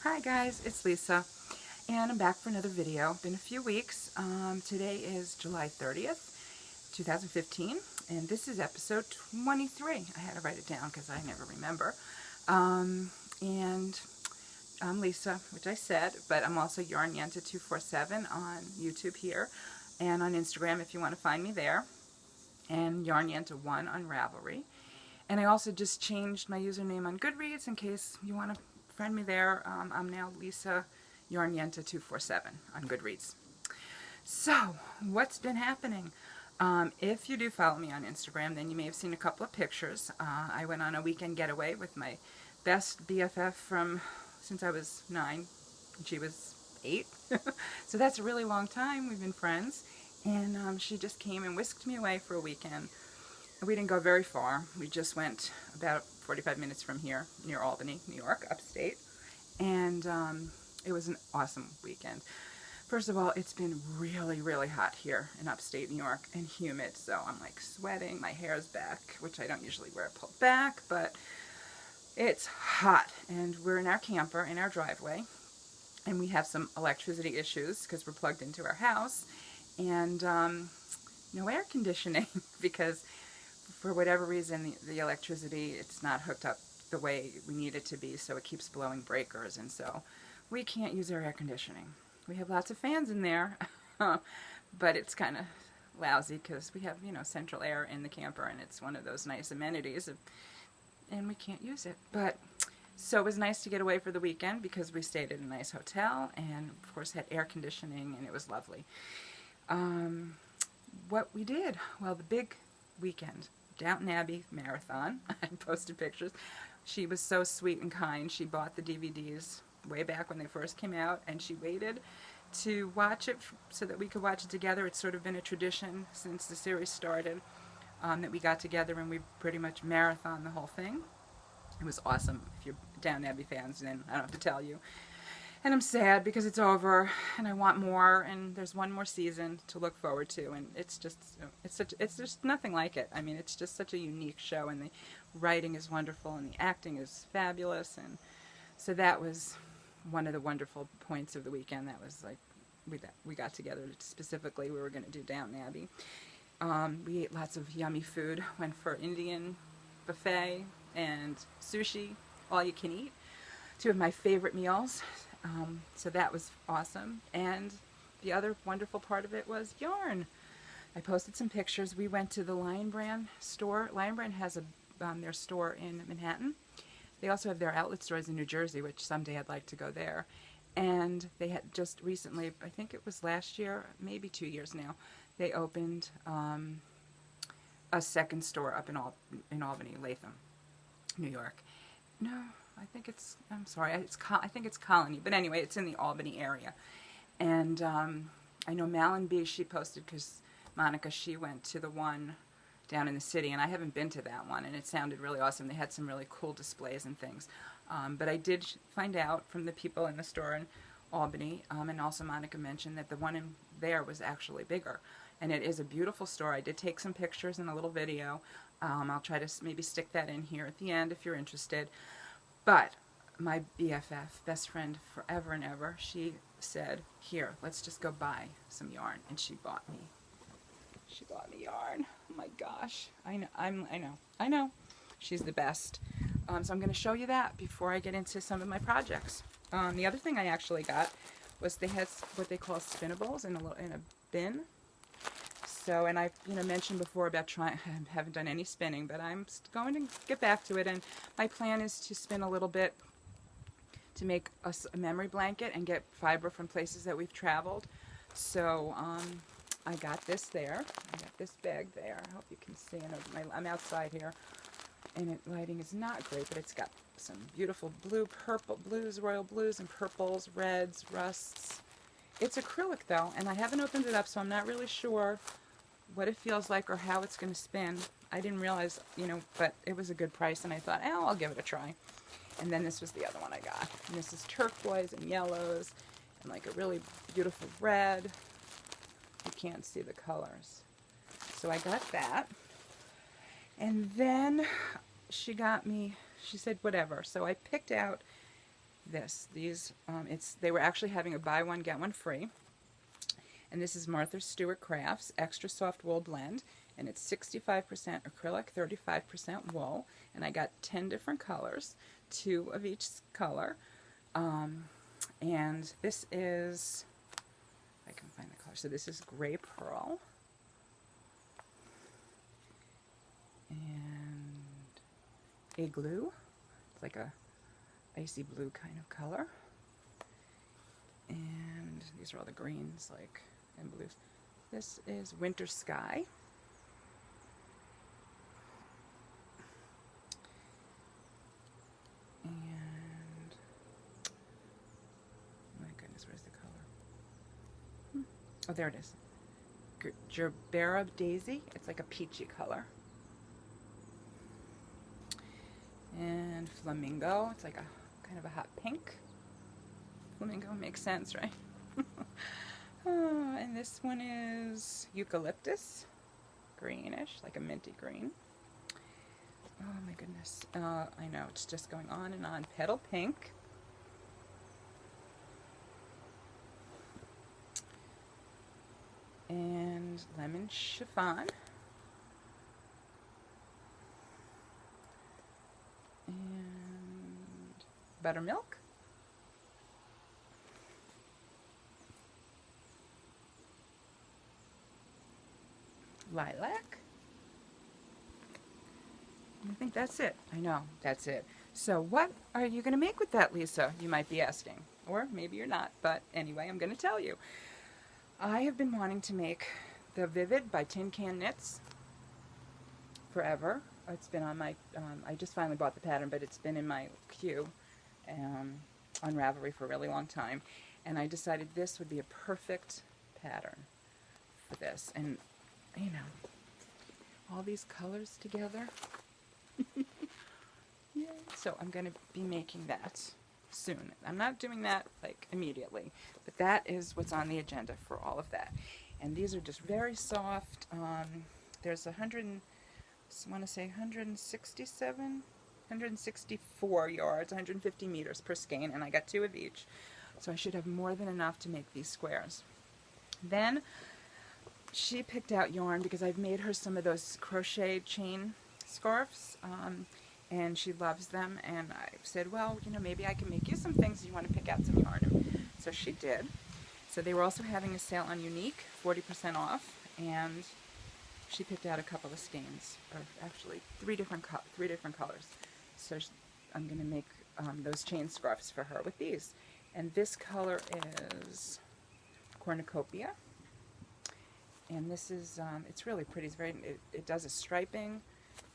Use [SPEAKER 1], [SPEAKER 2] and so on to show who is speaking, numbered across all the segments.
[SPEAKER 1] Hi guys, it's Lisa, and I'm back for another video. Been a few weeks. Today is July 30th, 2015, and this is episode 23. I had to write it down because I never remember. And I'm Lisa, which I said, but I'm also Yarn Yenta 247 on YouTube here, and on Instagram if you want to find me there, and Yarn Yenta 1 on Ravelry. And I also just changed my username on Goodreads in case you want to friend me there. I'm now Lisa Yarn Yenta 247 on Goodreads. So, what's been happening? If you do follow me on Instagram, then you may have seen a couple of pictures. I went on a weekend getaway with my best BFF from since I was 9, and she was 8. So that's a really long time. We've been friends. And she just came and whisked me away for a weekend. We didn't go very far. We just went about 45 minutes from here, near Albany, New York, upstate. And it was an awesome weekend. First of all, it's been really, really hot here in upstate New York and humid. So I'm like sweating. My hair's back, which I don't usually wear pulled back, but it's hot. And we're in our camper in our driveway. And we have some electricity issues because we're plugged into our house. And no air conditioning because for whatever reason, the electricity, it's not hooked up the way we need it to be, so it keeps blowing breakers, and so we can't use our air conditioning. We have lots of fans in there, but it's kind of lousy because we have, central air in the camper, and it's one of those nice amenities, and we can't use it. But so it was nice to get away for the weekend because we stayed at a nice hotel, and of course had air conditioning, and it was lovely. What we did, well, the big weekend, Downton Abbey marathon. I posted pictures. She was so sweet and kind. She bought the DVDs way back when they first came out, and she waited to watch it so that we could watch it together. It's sort of been a tradition since the series started that we got together and we pretty much marathon the whole thing. It was awesome. If you're Downton Abbey fans, then I don't have to tell you. And I'm sad because it's over, and I want more, and there's one more season to look forward to, and it's just nothing like it. I mean, it's just such a unique show, and the writing is wonderful, and the acting is fabulous, and so that was one of the wonderful points of the weekend. That was like, we got together specifically. We were going to do Downton Abbey. We ate lots of yummy food, went for Indian buffet and sushi, all you can eat. 2 of my favorite meals. So that was awesome. And the other wonderful part of it was yarn. I posted some pictures. We went to the Lion Brand store. Lion Brand has their store in Manhattan. They also have their outlet stores in New Jersey, which someday I'd like to go there. And they had just recently, I think it was last year, maybe 2 years now, they opened a second store up in Albany, Latham, New York. No, I think it's, I'm sorry, I think it's Colony, but anyway, it's in the Albany area. And I know Malin B, she posted, because Monica, she went to the one down in the city, and I haven't been to that one, and it sounded really awesome. They had some really cool displays and things. But I did find out from the people in the store in Albany, and also Monica mentioned that the one in there was actually bigger. And it is a beautiful store. I did take some pictures and a little video. I'll try to maybe stick that in here at the end if you're interested. But my BFF, best friend forever and ever, she said, here, let's just go buy some yarn. And she bought me yarn. Oh my gosh. I know. She's the best. So I'm going to show you that before I get into some of my projects. The other thing I actually got was they had what they call spinnables in a bin. So, and I mentioned before about I haven't done any spinning, but I'm going to get back to it, and my plan is to spin a little bit to make a memory blanket and get fiber from places that we've traveled. So I got this there. I got this bag there. I hope you can see it. I'm outside here, and lighting is not great, but it's got some beautiful blues, royal blues, and purples, reds, rusts. It's acrylic though, and I haven't opened it up, so I'm not really sure what it feels like or how it's going to spin. I didn't realize, but it was a good price, and I thought, oh, I'll give it a try. And then this was the other one I got. And this is turquoise and yellows and like a really beautiful red. You can't see the colors. So I got that. And then she got me, she said whatever. So I picked out they were actually having a buy one get one free, and this is Martha Stewart Crafts Extra Soft Wool Blend, and it's 65% acrylic, 35% wool, and I got 10 different colors, 2 of each color, and this is, I can find the color, so this is Gray Pearl, and Igloo, it's like a icy blue kind of color, and these are all the greens and blues. This is Winter Sky, and my goodness, where's the color? Oh, there it is. Gerbera Daisy. It's like a peachy color. And Flamingo. It's like a kind of a hot pink. Flamingo makes sense, right? And this one is Eucalyptus. Greenish, like a minty green. Oh my goodness. I know, it's just going on and on. Petal Pink. And Lemon Chiffon. And Buttermilk. Lilac. I think that's it. I know, that's it. So what are you going to make with that, Lisa? You might be asking. Or maybe you're not, but anyway, I'm going to tell you. I have been wanting to make the Vivid by Tin Can Knits forever. It's been on my, I just finally bought the pattern, but it's been in my queue on Ravelry for a really long time. And I decided this would be a perfect pattern for this. And, you know, all these colors together. Yay. So I'm going to be making that soon. I'm not doing that like immediately, but that is what's on the agenda for all of that. And these are just very soft. There's 164 yards, 150 meters per skein, and I got 2 of each. So I should have more than enough to make these squares. Then she picked out yarn because I've made her some of those crochet chain scarves, and she loves them, and I said, well, you know, maybe I can make you some things. You want to pick out some yarn? So she did. So they were also having a sale on Unique, 40% off, and she picked out a couple of skeins, or actually three different colors. So I'm going to make those chain scarves for her with these. And this color is Cornucopia. And this is, it's really pretty. It's very, it does a striping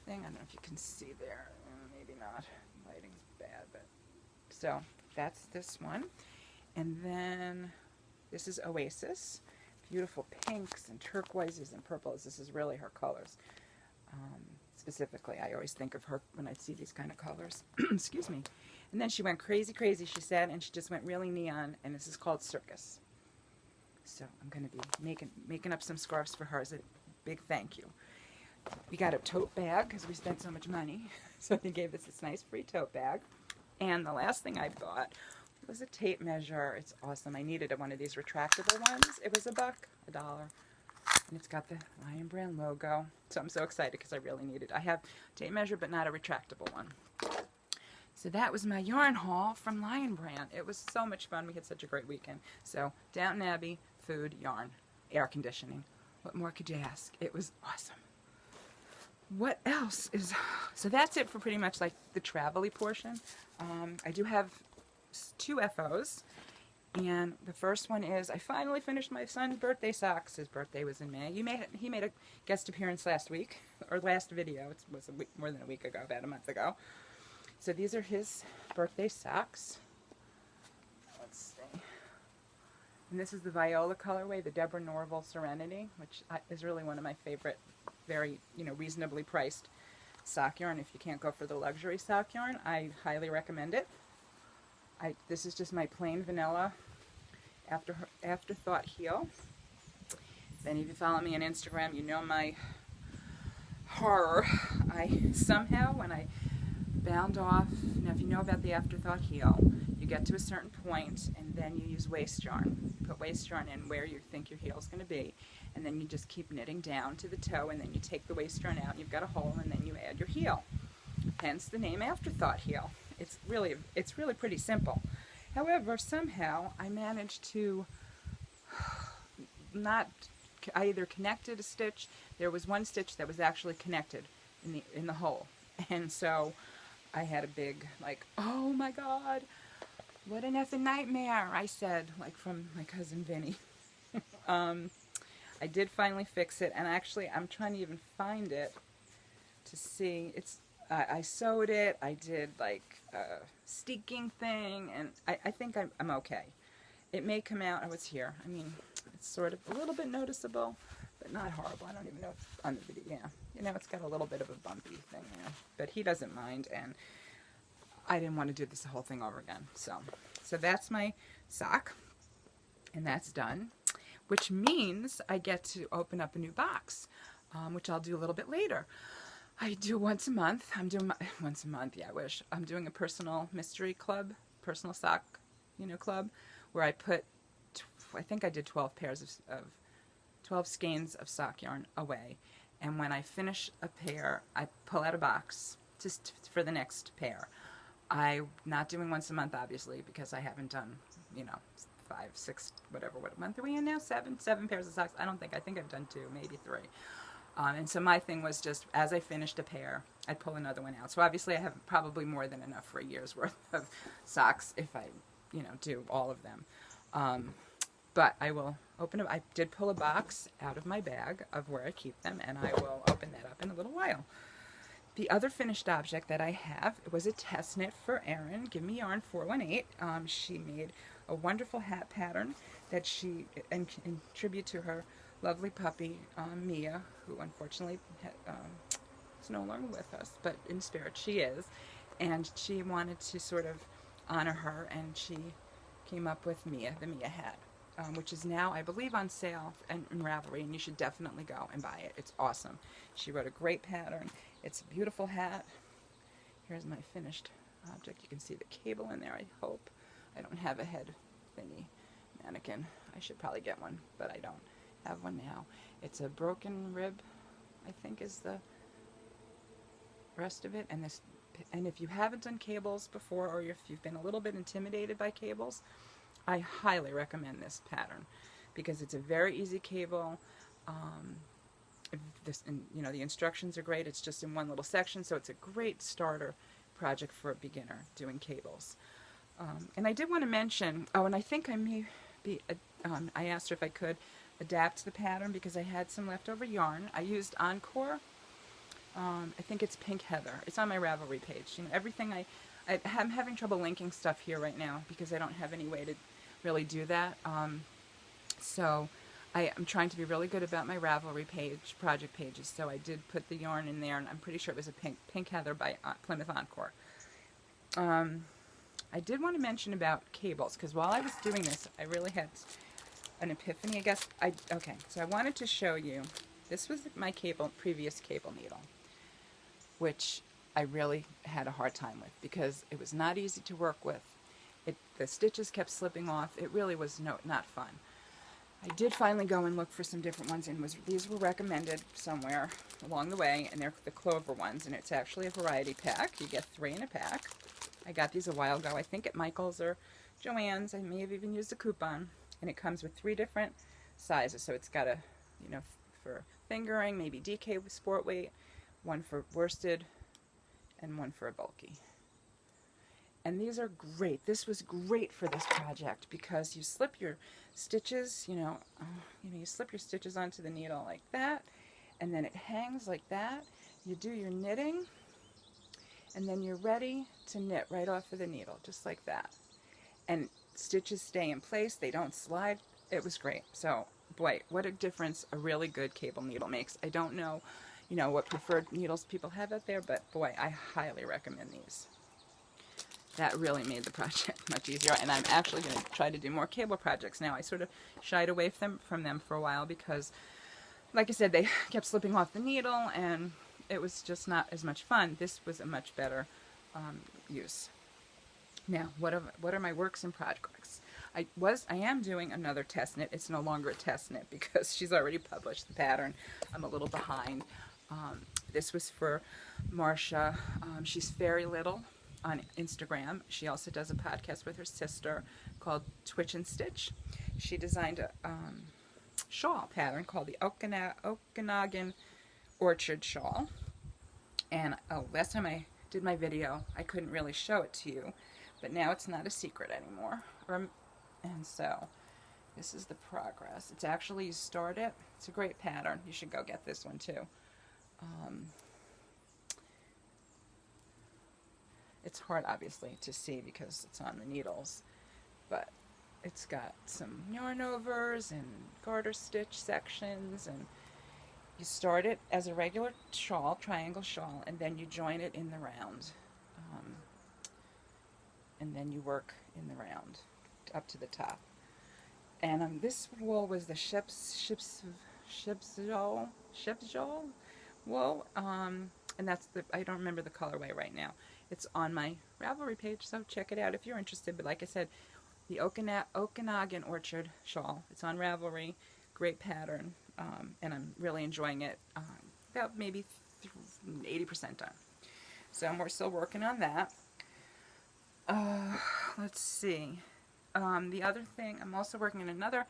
[SPEAKER 1] thing. I don't know if you can see there. Maybe not. Lighting's bad, but so that's this one. And then this is Oasis. Beautiful pinks and turquoises and purples. This is really her colors. Specifically, I always think of her when I see these kind of colors. Excuse me. And then she went crazy, she said, and she just went really neon, and this is called Circus. So I'm going to be making up some scarves for her as a big thank you. We got a tote bag because we spent so much money. So they gave us this nice free tote bag. And the last thing I bought was a tape measure. It's awesome. I needed one of these retractable ones. It was $1, $1. And it's got the Lion Brand logo. So I'm so excited because I really need it. I have a tape measure, but not a retractable one. So that was my yarn haul from Lion Brand. It was so much fun. We had such a great weekend. So Downton Abbey, food, yarn, air conditioning. What more could you ask? It was awesome. What else is... So that's it for pretty much like the travel-y portion. I do have 2 FOs. And the first one is, I finally finished my son's birthday socks. His birthday was in May. He made a guest appearance last week, or last video. It was a week, more than a week ago, about a month ago. So these are his birthday socks. Let's see. And this is the Viola colorway, the Deborah Norville Serenity, which is really one of my favorite, very, reasonably priced sock yarn. If you can't go for the luxury sock yarn, I highly recommend it. This is just my plain vanilla Afterthought heel. If any of you follow me on Instagram, you know my horror. I somehow, when I bound off, now if you know about the Afterthought heel, you get to a certain point, and then you use waste yarn. You put waste yarn in where you think your heel's going to be, and then you just keep knitting down to the toe, and then you take the waste yarn out, and you've got a hole, and then you add your heel. Hence the name Afterthought Heel. It's really pretty simple. However, somehow I managed to I either connected a stitch. There was one stitch that was actually connected in the hole, and so I had a big, like, oh my God, what an effing nightmare, I said, like from my cousin Vinny. I did finally fix it, and actually I'm trying to even find it to see. I sewed it, I did like a steeking thing, and I think I'm okay. It may come out, oh, it's here. I mean, it's sort of a little bit noticeable, but not horrible. I don't even know if on the video, yeah. You know, it's got a little bit of a bumpy thing there, but he doesn't mind, and I didn't want to do this whole thing over again. So that's my sock, and that's done, which means I get to open up a new box, which I'll do a little bit later. I do once a month. I'm doing once a month, yeah, I wish. I'm doing a personal mystery club, personal sock, club, where I put, I think I did 12 pairs of 12 skeins of sock yarn away. And when I finish a pair, I pull out a box just for the next pair. I'm not doing once a month, obviously, because I haven't done, 5, 6, whatever, what month are we in now? 7 pairs of socks. I think I've done 2, maybe 3. And so my thing was just, as I finished a pair, I'd pull another one out. So obviously I have probably more than enough for a year's worth of socks if I, do all of them. But I will open it. I did pull a box out of my bag of where I keep them, and I will open that up in a little while. The other finished object that I have, it was a test knit for Erin, Give Me Yarn 418. She made a wonderful hat pattern that she, in tribute to her lovely puppy, Mia, who unfortunately is no longer with us, but in spirit she is. And she wanted to sort of honor her, and she came up with Mia, the Mia hat, which is now, I believe, on sale in Ravelry, and you should definitely go and buy it. It's awesome. She wrote a great pattern. It's a beautiful hat. Here's my finished object. You can see the cable in there, I hope. I don't have a head thingy mannequin. I should probably get one, but I don't have one now. It's a broken rib, I think, is the rest of it. And if you haven't done cables before, or if you've been a little bit intimidated by cables, I highly recommend this pattern because it's a very easy cable. The instructions are great. It's just in one little section, so it's a great starter project for a beginner doing cables. And I did want to mention, and I think I may be, I asked her if I could adapt the pattern because I had some leftover yarn. I used Encore. I think it's Pink Heather. It's on my Ravelry page. Everything I'm having trouble linking stuff here right now because I don't have any way to really do that. So I'm trying to be really good about my Ravelry page, project pages. So I did put the yarn in there, and I'm pretty sure it was a Pink Heather by Plymouth Encore. I did want to mention about cables because while I was doing this, I really had an epiphany, I guess. Okay, so I wanted to show you. This was my previous cable needle, which I really had a hard time with because it was not easy to work with. The stitches kept slipping off. It really was not fun. I did finally go and look for some different ones, and these were recommended somewhere along the way, and they're the Clover ones, and it's actually a variety pack. You get 3 in a pack. I got these a while ago, I think at Michael's or Joann's. I may have even used a coupon, and it comes with 3 different sizes. So it's got a, for fingering, maybe DK with sport weight, one for worsted, and one for a bulky. And these are great. This was great for this project because you slip your stitches, you slip your stitches onto the needle like that, and then it hangs like that. You do your knitting, and then you're ready to knit right off of the needle, just like that. And stitches stay in place. They don't slide. It was great. So, boy, what a difference a really good cable needle makes. I don't know, what preferred needles people have out there, but boy, I highly recommend these. That really made the project much easier, and I'm actually going to try to do more cable projects now. I sort of shied away from them for a while because, like I said, they kept slipping off the needle, and it was just not as much fun. This was a much better use. Now, what are my works in progress? I am doing another test knit. It's no longer a test knit because she's already published the pattern. I'm a little behind. This was for Marcia. She's Fairy Little on Instagram. She also does a podcast with her sister called Twitch and Stitch. She designed a shawl pattern called the Okanagan Orchard Shawl. And last time I did my video, I couldn't really show it to you, but now it's not a secret anymore. And so this is the progress. It's actually, you start it. It's a great pattern. You should go get this one too. It's hard, obviously, to see because it's on the needles, but it's got some yarn overs and garter stitch sections, and you start it as a regular shawl, triangle shawl, and then you join it in the round. And then you work in the round up to the top. And this wool was the Shipsjol wool, and that's I don't remember the colorway right now. It's on my Ravelry page, so check it out if you're interested. But like I said, the Okanagan Orchard Shawl, it's on Ravelry, great pattern, and I'm really enjoying it. About maybe 80% done. So we're still working on that. Let's see. The other thing, I'm also working on another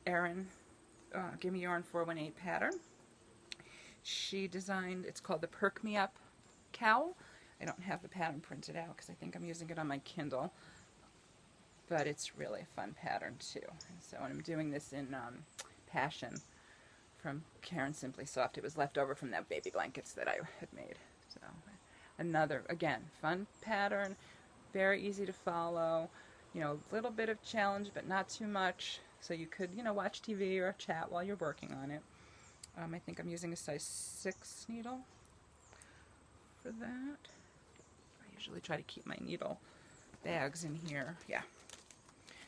[SPEAKER 1] Erin Gimme Yarn 418 pattern. She designed, it's called the Perk Me Up Cowl. I don't have the pattern printed out because I think I'm using it on my Kindle, but it's really a fun pattern too. And so I'm doing this in Passion from Karen Simply Soft. It was left over from that baby blankets that I had made. So another, again, fun pattern, very easy to follow. You know, a little bit of challenge, but not too much. So you could, you know, watch TV or chat while you're working on it. I think I'm using a size 6 needle for that. I usually try to keep my needle bags in here. Yeah.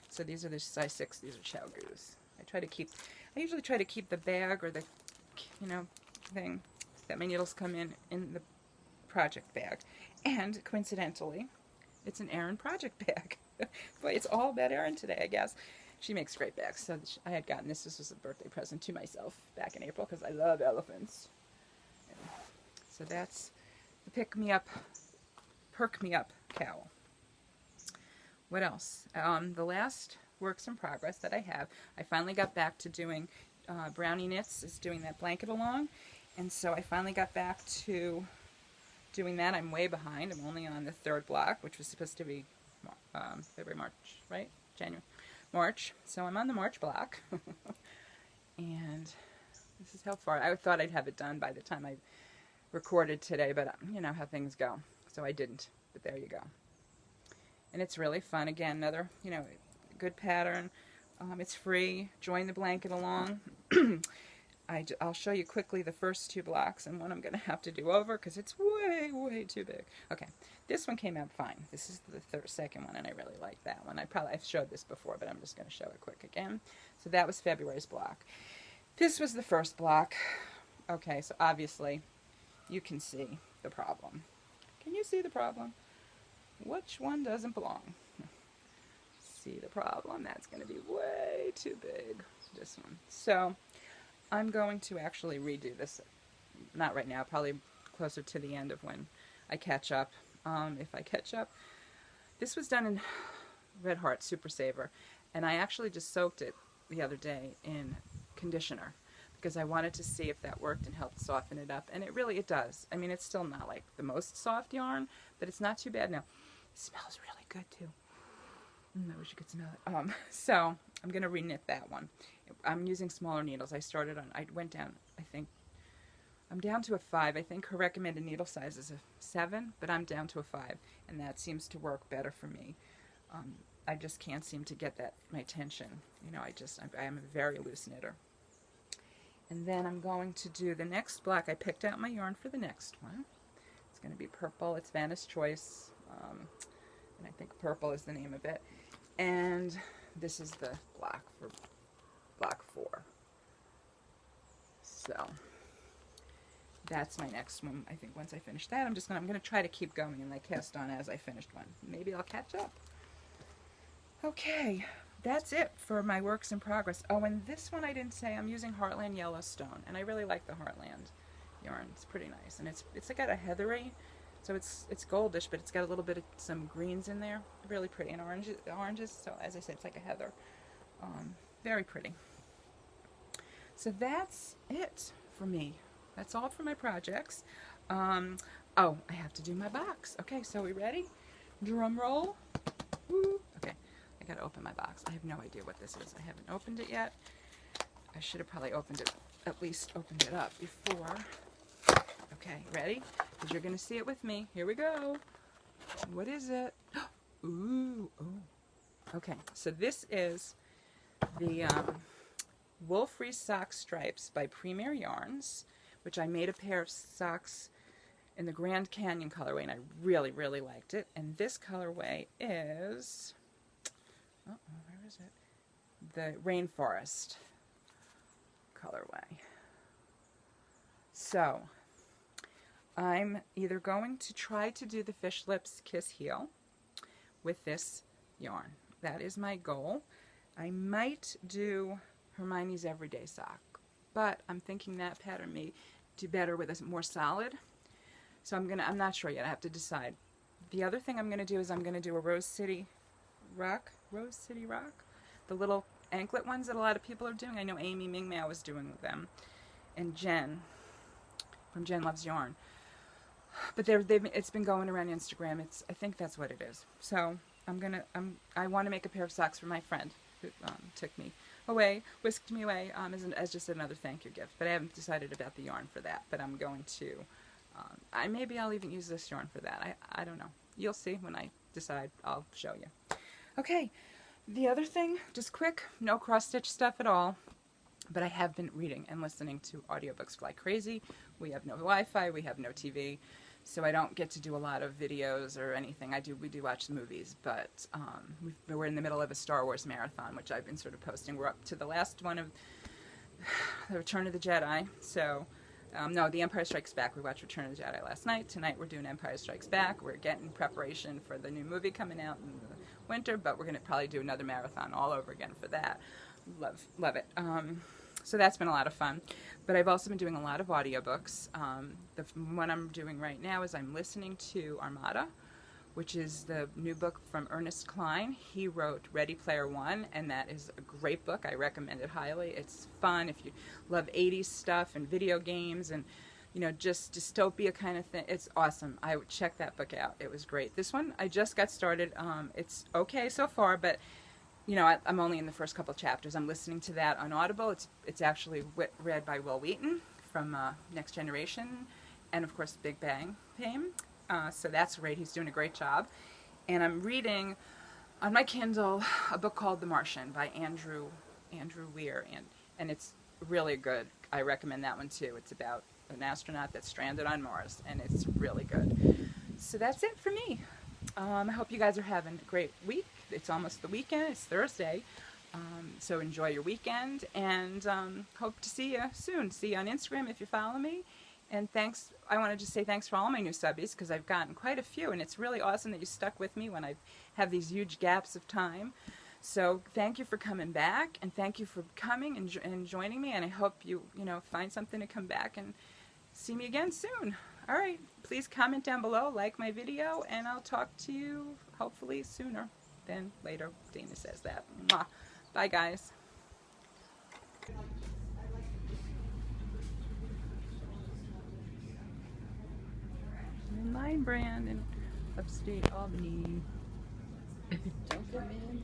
[SPEAKER 1] So these are the size 6. These are Chow Goose. I usually try to keep the bag or the, you know, thing that my needles come in the project bag. And coincidentally, it's an Erin project bag. Boy, it's all about Erin today, I guess. She makes great bags. So I had gotten this. This was a birthday present to myself back in April because I love elephants. And so that's the Perk Me Up cowl. What else? The last works in progress that I have, I finally got back to doing Brownie Knits is doing that blanket along. And so I finally got back to doing that. I'm way behind. I'm only on the 3rd block, which was supposed to be February, March, right? January, March. So I'm on the March block. And this is how far. I thought I'd have it done by the time I recorded today, but you know how things go. So I didn't, but there you go. And it's really fun. Again, another, you know, good pattern. It's free. Join the blanket along. I'll show you quickly the first 2 blocks and one I'm going to have to do over because it's way, way too big. Okay, this one came out fine. This is the second one, and I really like that one. I've showed this before, but I'm just going to show it quick again. So that was February's block. This was the first block. Okay, so obviously you can see the problem. Can you see the problem? Which one doesn't belong? See the problem? That's going to be way too big. This one. So I'm going to actually redo this. Not right now, probably closer to the end of when I catch up. If I catch up. This was done in Red Heart Super Saver, and I actually just soaked it the other day in conditioner because I wanted to see if that worked and helped soften it up, and it does. I mean, it's still not like the most soft yarn, but it's not too bad now. It smells really good too. I wish you could smell it. So I'm going to reknit that one. I'm using smaller needles. I went down, I think, I'm down to a 5. I think her recommended needle size is a 7, but I'm down to a 5, and that seems to work better for me. I just can't seem to get my tension. You know, I am a very loose knitter. And then I'm going to do the next block. I picked out my yarn for the next one. It's going to be purple. It's Vanna's Choice, and I think purple is the name of it. And this is the block for block 4. So that's my next one. I think once I finish that, I'm going to try to keep going and like cast on as I finished one. Maybe I'll catch up. Okay, that's it for my works in progress. Oh, and this one I didn't say, I'm using Heartland Yellowstone, and I really like the Heartland yarn. It's pretty nice, and it's got a heathery, so it's goldish, but it's got a little bit of some greens in there. Really pretty, and oranges. So as I said, it's like a heather. Very pretty. So that's it for me. That's all for my projects. Oh, I have to do my box. Okay, so we ready? Drum roll. Woo. Okay, I gotta open my box. I have no idea what this is. I haven't opened it yet. I should have probably opened it, at least opened it up before. Okay, ready? Because you're gonna see it with me. Here we go. What is it? Ooh, oh. Okay, so this is the Wool Free Sock Stripes by Premier Yarns, which I made a pair of socks in the Grand Canyon colorway, and I really, really liked it. And this colorway is, where is it? The Rainforest colorway. So, I'm either going to try to do the Fish Lips Kiss Heel with this yarn. That is my goal. I might do Hermione's Everyday Sock, but I'm thinking that pattern may do better with a more solid. So I'm not sure yet. I have to decide. The other thing I'm gonna do is I'm gonna do a Rose City Rock, the little anklet ones that a lot of people are doing. I know Amy Ming Mao was doing them, and Jen from Jen Loves Yarn. But it's been going around Instagram. I think that's what it is. So I want to make a pair of socks for my friend who whisked me away as just another thank you gift. But I haven't decided about the yarn for that. But I'm going to. Maybe I'll even use this yarn for that. I don't know. You'll see when I decide. I'll show you. Okay. The other thing, just quick, no cross-stitch stuff at all. But I have been reading and listening to audiobooks like crazy. We have no Wi-Fi. We have no TV. So I don't get to do a lot of videos or anything. We do watch the movies, but we're in the middle of a Star Wars marathon, which I've been sort of posting. We're up to the last one of the Return of the Jedi. So, no, The Empire Strikes Back. We watched Return of the Jedi last night. Tonight we're doing Empire Strikes Back. We're getting preparation for the new movie coming out in the winter, but we're going to probably do another marathon all over again for that. Love it. So that's been a lot of fun. But I've also been doing a lot of audiobooks. The one I'm doing right now is I'm listening to Armada, which is the new book from Ernest Cline. He wrote Ready Player One, and that is a great book. I recommend it highly. It's fun if you love 80s stuff and video games and just dystopia kind of thing. It's awesome. I would check that book out. It was great. This one, I just got started. It's okay so far, but I'm only in the first couple chapters. I'm listening to that on Audible. It's actually read by Will Wheaton from Next Generation, and of course Big Bang fame. So that's great. He's doing a great job. And I'm reading on my Kindle a book called The Martian by Andrew Weir, and it's really good. I recommend that one too. It's about an astronaut that's stranded on Mars, and it's really good. So that's it for me. I hope you guys are having a great week. It's almost the weekend. It's Thursday. So enjoy your weekend, and hope to see you soon. See you on Instagram if you follow me. And thanks. I want to just say thanks for all my new subbies, because I've gotten quite a few, and it's really awesome that you stuck with me when I have these huge gaps of time. So thank you for coming back, and thank you for coming and joining me, and I hope you find something to come back and see me again soon. All right, please comment down below, like my video, and I'll talk to you hopefully sooner than later. Dana says that. Mwah. Bye, guys. Line Brand in upstate Albany. Don't come in.